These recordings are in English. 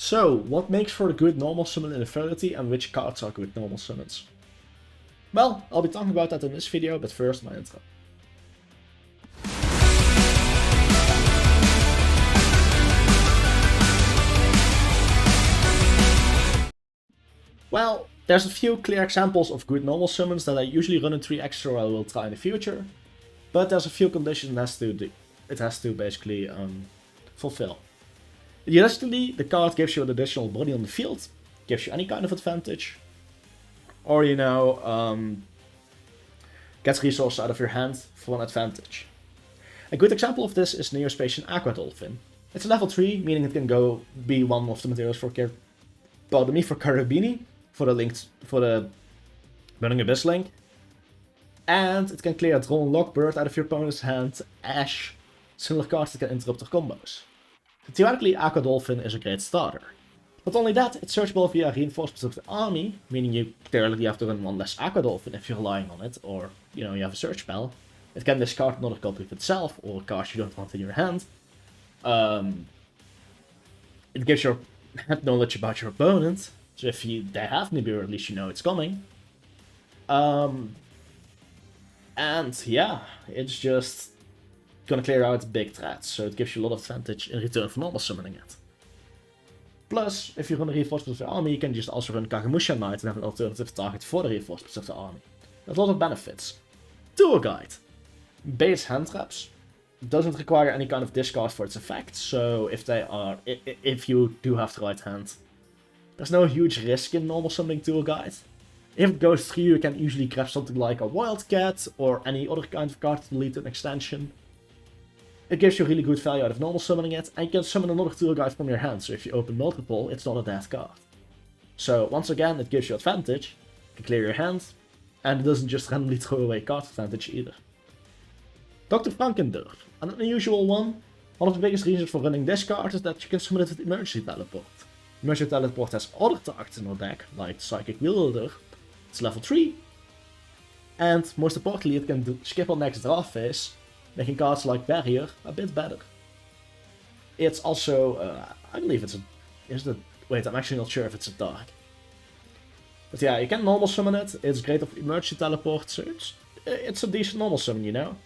So, what makes for a good normal summon in Infernity and which cards are good normal summons? Well, I'll be talking about that in this video, but first my intro. Well, there's a few clear examples of good normal summons that I usually run in 3 extra or I will try in the future, but there's a few conditions it has to basically fulfill. Realistically, the card gives you an additional body on the field, gives you any kind of advantage, or gets resources out of your hand for an advantage. A good example of this is Neospatian Aqua Dolphin. It's a level 3, meaning it can go be one of the materials for Carabini, for the Burning Abyss link, and it can clear a Draw and Lock Bird out of your opponent's hand, Ash, similar cards that can interrupt their combos. Theoretically, Aqua Dolphin is a great starter. Not only that, it's searchable via reinforcements of the army, meaning you theoretically have to run one less Aqua Dolphin if you're relying on it, or you have a search spell. It can discard another copy of itself, or a card you don't want in your hand. It gives your hand knowledge about your opponent, so if they have Nibiru, at least you know it's coming. And yeah, it's just gonna clear out big threats, so it gives you a lot of advantage in return for normal summoning it. Plus, if you run a reinforcement of the army, you can just also run Kagemusha Knight and have an alternative target for the reinforcements of the army. There's a lot of benefits. Tour Guide. Base hand traps. Doesn't require any kind of discard for its effect, so if you do have the right hand, there's no huge risk in normal summoning Tour Guide. If it goes through, you can usually grab something like a Wildcat or any other kind of card to lead to an extension. It gives you really good value out of normal summoning it, and you can summon another Tour Guide from your hand, so if you open multiple, it's not a dead card. So once again, it gives you advantage, you can clear your hand, and it doesn't just randomly throw away card advantage either. Dr. Pankendorf, an unusual one. One of the biggest reasons for running this card is that you can summon it with Emergency Teleport. Emergency Teleport has other targets in our deck, like Psychic Wielder. It's level 3, and most importantly, it can skip our next draw phase, making cards like Barrier a bit better. It's also, I believe wait, I'm actually not sure if it's a dark. But yeah, you can normal summon it, it's great of Emergency Teleport, so it's a decent normal summon,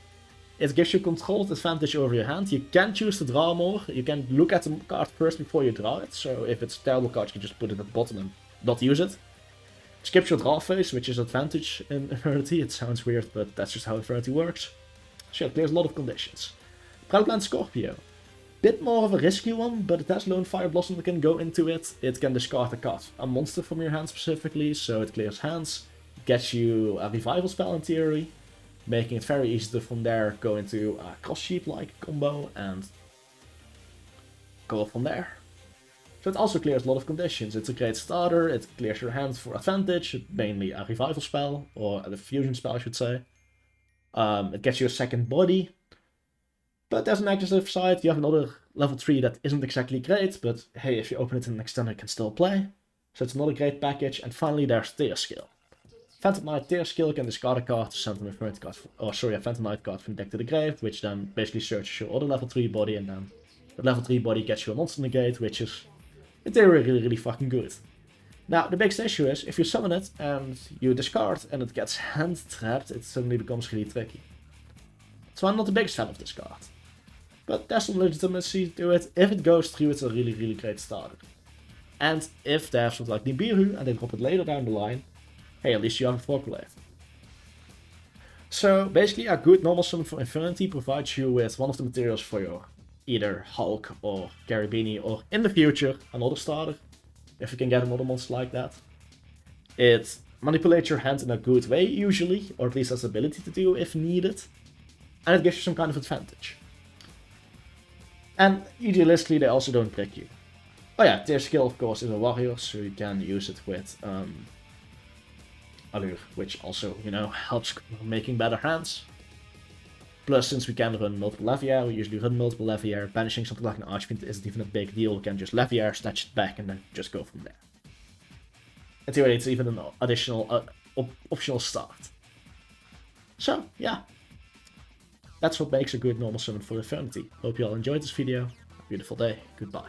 It gives you controlled advantage over your hand, you can choose to draw more, you can look at the card first before you draw it, so if it's a terrible card you can just put it at the bottom and not use it. Skips your draw phase, which is advantage in Infernity. It sounds weird, but that's just how Infernity works. So yeah, it clears a lot of conditions. Proudland Scorpio. Bit more of a risky one, but it has Lone Fire Blossom that can go into it. It can discard a monster from your hand specifically, so it clears hands. Gets you a revival spell in theory, making it very easy to from there go into a Cross Sheep-like combo and go from there. So it also clears a lot of conditions. It's a great starter, it clears your hand for advantage, mainly a revival spell, or a fusion spell I should say. It gets you a second body. But there's a negative side, you have another level 3 that isn't exactly great, but hey, if you open it in an extender it can still play. So it's not a great package, and finally there's Tear Skill. Phantom Knight Tear Skill can discard a card to send an Infernity card, Phantom Knight card from deck to the grave, which then basically searches your other level 3 body, and then the level 3 body gets you a monster negate, which is in theory really fucking good. Now, the biggest issue is, if you summon it and you discard and it gets hand trapped, it suddenly becomes really tricky. So I'm not the biggest fan of this card. But there's some legitimacy to it. If it goes through, it's a really great starter. And if they have something like Nibiru and they drop it later down the line, hey, at least you have it formulated. So basically, a good normal summon for Infernity provides you with one of the materials for your either Hulk or Carabini, or in the future, another starter, if you can get another monster like that. It manipulates your hand in a good way usually, or at least has the ability to do if needed, and it gives you some kind of advantage. And idealistically they also don't break you. Oh yeah, Tear Skill of course is a warrior, so you can use it with Allure, which also, helps making better hands. Plus, since we can run multiple Leviair, we usually run multiple Leviair. Banishing something like an Archfiend isn't even a big deal. We can just Leviair, snatch it back, and then just go from there. In theory, it's even an additional optional start. So, yeah. That's what makes a good normal summon for Infernity. Hope you all enjoyed this video. Have a beautiful day. Goodbye.